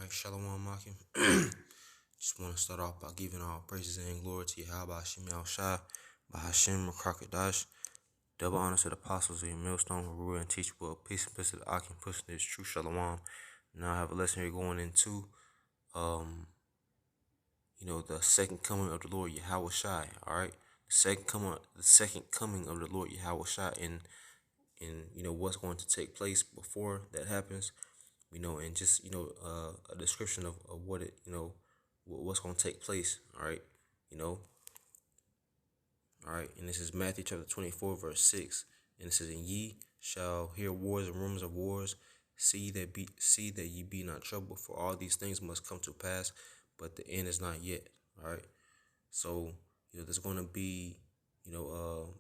Right, Shalom Makim. Just want to start off by giving all praises and glory to Yahweh Hashem Shai, by Hashem Rakakadash. Double honor to the apostles of your millstone, who rule and teach well. Peace and blessings to the Akim, pushing this true Shalom. Now I have a lesson here going into, the second coming of the Lord Yahweh Shai. All right, the second coming of the Lord Yahweh Shai, and what's going to take place before that happens. And just a description of what it what's going to take place. All right, and this is Matthew chapter 24 verse 6, and it says, "And ye shall hear wars and rumors of wars. See that ye be not troubled, for all these things must come to pass, but the end is not yet." All right, so there's going to be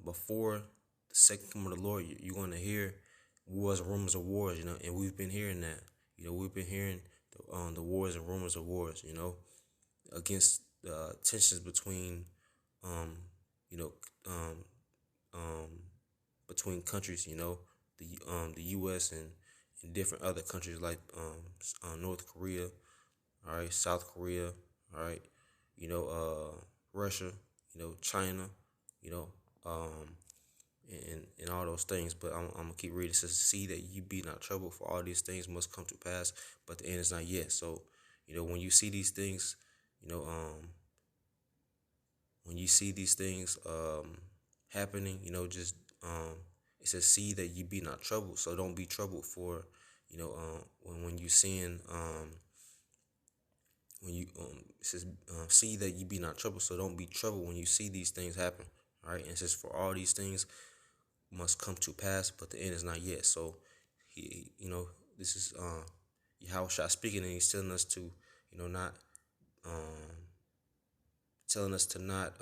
before the second coming of the Lord, you're going to hear wars and rumors of wars. And we've been hearing that. We've been hearing the wars and rumors of wars. Against tensions between you know between countries. The U.S. and different other countries like North Korea, all right, South Korea, all right, Russia, China, and all those things. But I'm gonna keep reading. It says, "See that you be not troubled, for all these things must come to pass, but the end is not yet." So, when you see these things, when you see these things happening, just it says, "See that you be not troubled." So don't be troubled for, when you seeing when you it says, "See that you be not troubled." So don't be troubled when you see these things happen. All right, and it says, "For all these things must come to pass, but the end is not yet." So this is Yahweh Shai speaking, and he's telling us to, not telling us to not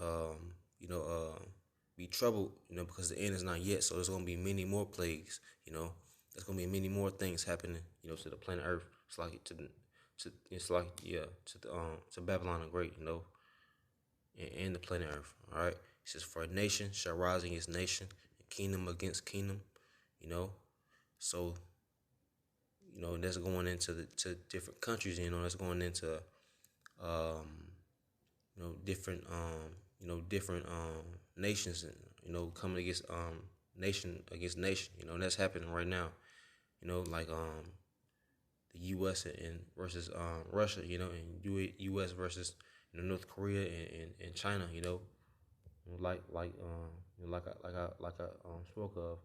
be troubled, because the end is not yet. So there's gonna be many more plagues, there's gonna be many more things happening, to the planet Earth. It's like to Babylon the Great, and the planet Earth. All right. It says, "For a nation shall rise against nation, and kingdom against kingdom." So that's going into to different countries. That's going into different different nations, and coming against nation against nation. And that's happening right now. Like the U.S. and versus Russia. And U.S. versus North Korea and China. Like I spoke of,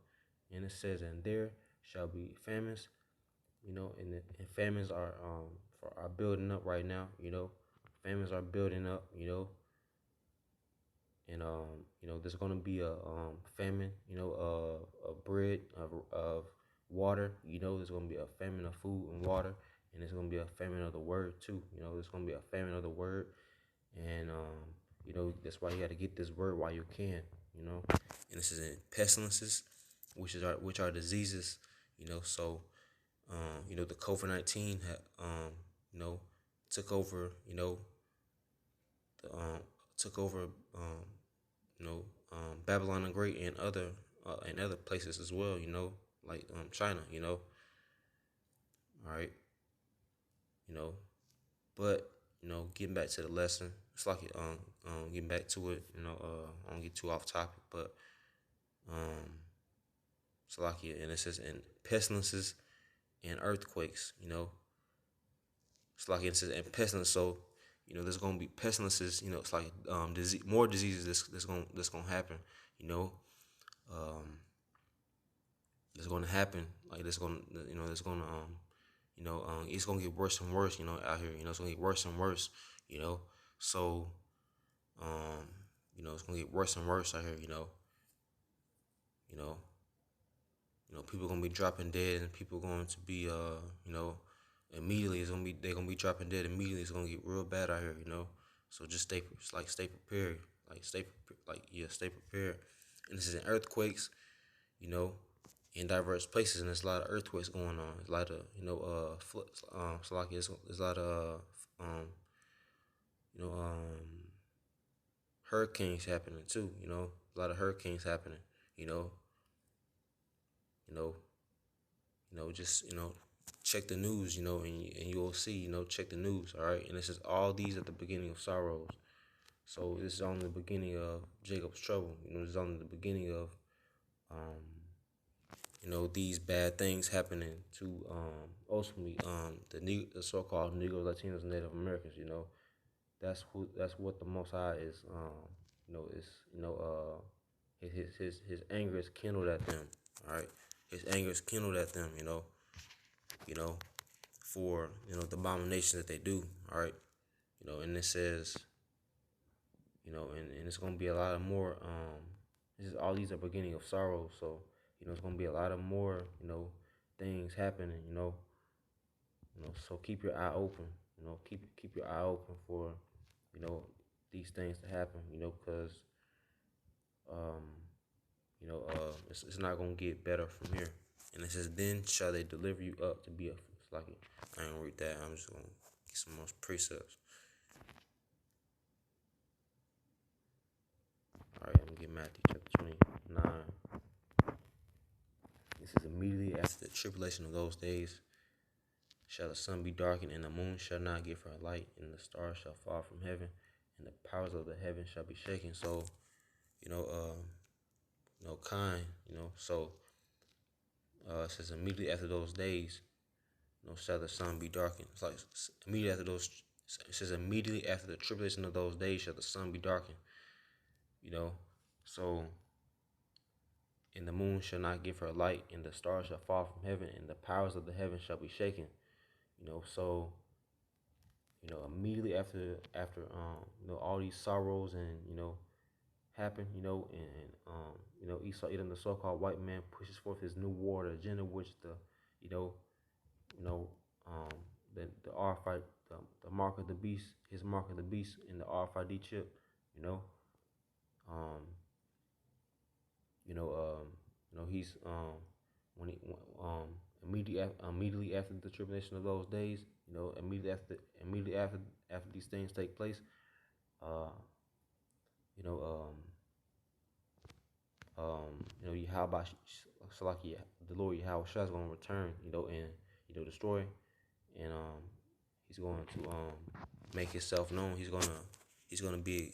and it says, "And there shall be famines." And famines are building up right now. Famines are building up. And there's gonna be a famine. Of bread, of water. There's gonna be a famine of food and water, and there's gonna be a famine of the word too. There's gonna be a famine of the word, and that's why you got to get this word while you can. And this is in pestilences, which are diseases. So the COVID-19 took over. Took over. Babylon the Great and other places as well. Like China. All right. But getting back to the lesson, it's like getting back to it. I don't get too off topic, but it's like and it says, "In pestilences and earthquakes." It's like it says, "and pestilence." So there's gonna be pestilences. It's like more diseases that's gonna happen. That's gonna happen. Like that's gonna that's gonna it's gonna get worse and worse. Out here. It's gonna get worse and worse. So it's gonna get worse and worse out here. You know, people gonna be dropping dead, and people going to be immediately they're gonna be dropping dead immediately. It's gonna get real bad out here. So just stay prepared. Stay prepared. And this is in earthquakes. In diverse places, and there's a lot of earthquakes going on. There's a lot of floods. There's a lot of hurricanes happening too. A lot of hurricanes happening. Just check the news, and you'll see, check the news, all right? And it says all these at the beginning of sorrows. So this is only the beginning of Jacob's trouble. This is only the beginning of, um, these bad things happening to ultimately the so-called Negroes, Latinos, and Native Americans. That's what the Most High is. Is his anger is kindled at them. All right, his anger is kindled at them. You know, for the abominations that they do. All right, and it says, and it's gonna be a lot of more. This is all these are beginning of sorrow. So it's gonna be a lot of more. Things happening. So keep your eye open. Keep your eye open for these things to happen. Because um, it's not gonna get better from here. And it says, then shall they deliver you up to be a. It's like I ain't gonna read that. I'm just gonna get some more precepts. All right, I'm gonna get Matthew chapter 29. This is immediately after the tribulation of those days. Shall the sun be darkened, and the moon shall not give her light, and the stars shall fall from heaven, and the powers of the heaven shall be shaken. So, kind, So, it says immediately after those days, shall the sun be darkened. It's like immediately after those. It says immediately after the tribulation of those days shall the sun be darkened. So, and the moon shall not give her light, and the stars shall fall from heaven, and the powers of the heaven shall be shaken. So immediately after all these sorrows and happen, Esau, even the so-called white man, pushes forth his new war agenda, which the you know you know the RFID, the mark of the beast, his mark of the beast in the RFID chip, um he's when he immediately after the tribulation of those days, immediately after these things take place, uh you know Yahweh Salaki, the Lord Yahweh Shah is going to return, and destroy, and he's going to make himself known. He's going to be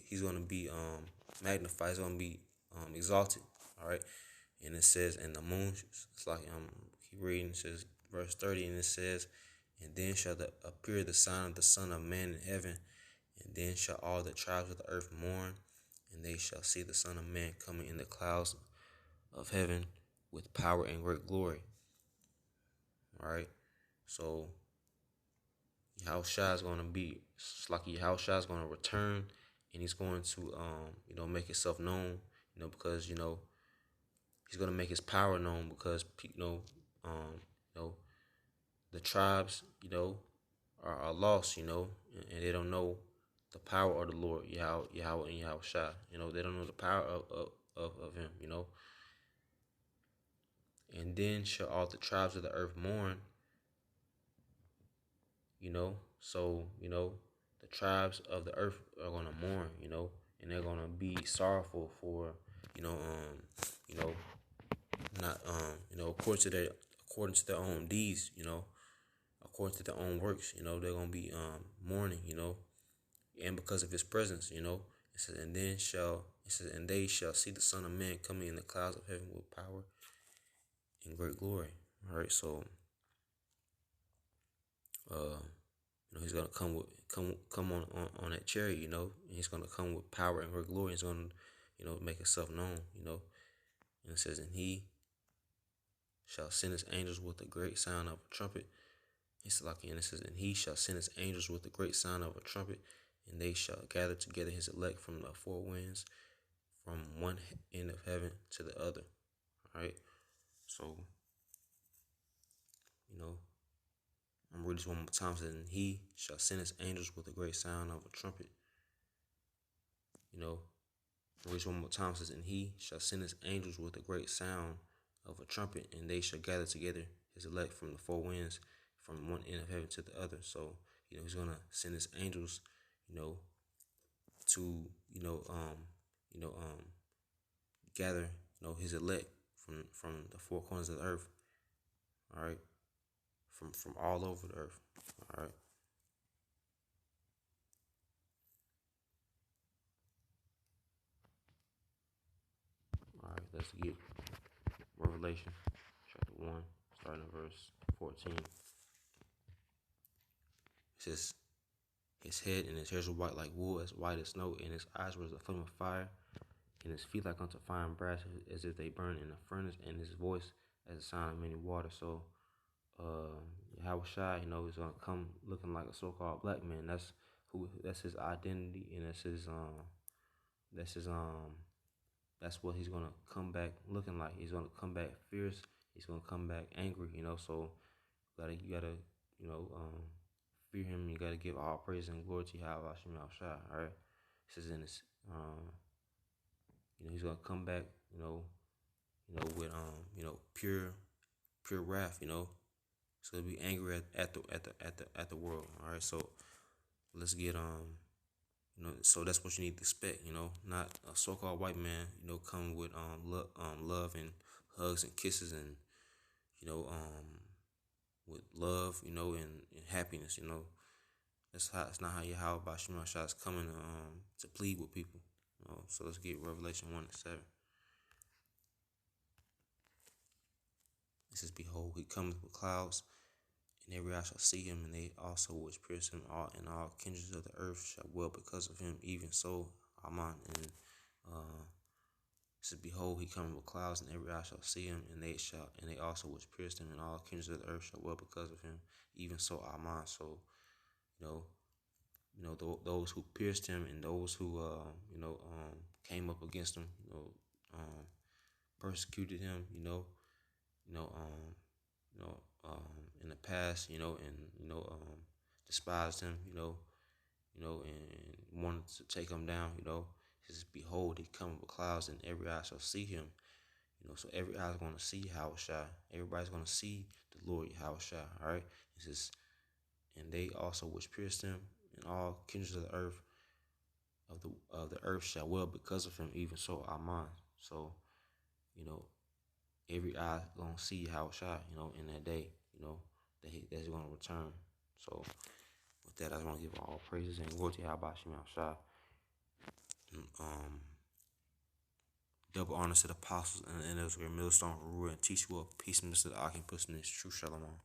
magnified. He's going to be exalted. All right, and it says, and the moon, it's like keep reading. It says verse 30, and it says, and then shall appear the sign of the Son of Man in heaven, and then shall all the tribes of the earth mourn, and they shall see the Son of Man coming in the clouds of heaven with power and great glory. All right, so Yahushua is going to be, it's like Yahushua is going to return, and he's going to make himself known, because he's going to make his power known, because the tribes are lost, and they don't know the power of the Lord Yahweh and Yahushua. They don't know the power of him. And then shall all the tribes of the earth mourn. So the tribes of the earth are gonna mourn, and they're gonna be sorrowful for, not according to their own deeds, according to their own works, they're gonna be mourning, and because of his presence, it says, and they shall see the Son of Man coming in the clouds of heaven with power and great glory. All right, so he's gonna come on that chariot, and he's gonna come with power and great glory. He's gonna make himself known, and it says, and he shall send his angels with a great sound of a trumpet. It's like, and it says, and he shall send his angels with a great sound of a trumpet, and they shall gather together his elect from the four winds, from one end of heaven to the other. All right, so I'm reading this one more time. It says, and he shall send his angels with a great sound of a trumpet. I'll read this one more time. It says, and he shall send his angels with a great sound of a trumpet, and they shall gather together his elect from the four winds, from one end of heaven to the other. So he's gonna send his angels, to gather his elect from the four corners of the earth. All right, from all over the earth. All right. All right. Let's get Revelation chapter 1, starting at verse 14. It says, his head and his hairs were white like wool, as white as snow, and his eyes were as a flame of fire, and his feet like unto fine brass, as if they burned in a furnace, and his voice as the sound of many waters. So, Yahweh Shai, he's gonna come looking like a so-called black man. That's his identity, and that's his that's what he's gonna come back looking like. He's gonna come back fierce. He's gonna come back angry. So you gotta you know fear him. You gotta give all praise and glory to Yahweh Shai. All right. It says in this he's gonna come back. With pure wrath. So he'll be angry at the world. All right. So let's get so that's what you need to expect, not a so-called white man, come with love and hugs and kisses and with love, and happiness, That's not how Yahweh Bashim Shah is coming to plead with people. So let's get Revelation 1:7. It says, behold, he cometh with clouds, and every eye shall see him, and they also which pierce him, and all kindreds of the earth shall well because of him, even so, Amen. And it says, behold, he cometh with clouds, and every eye shall see him, and they also which pierced him, and all kindreds of the earth shall well because of him, even so, Amen. So, those who pierced him and those who came up against him, persecuted him, you know, in the past, and despised him, and wanted to take him down, He says, behold, he cometh with clouds, and every eye shall see him. So every eye is going to see Yahweh Shai. Everybody's going to see the Lord Yahweh Shai. All right. He says, and they also which pierced him, and all kindreds of the earth of the earth shall well because of him, even so, Amen. So, every eye gonna see Yahweh Shai, in that day, that he's gonna return. So, with that, I just want to give all praises and glory to Yahweh Shai. Double honors to the apostles and the elders, great millstone for rule and teach well peace, minister to the Akim, pushing this true shalom.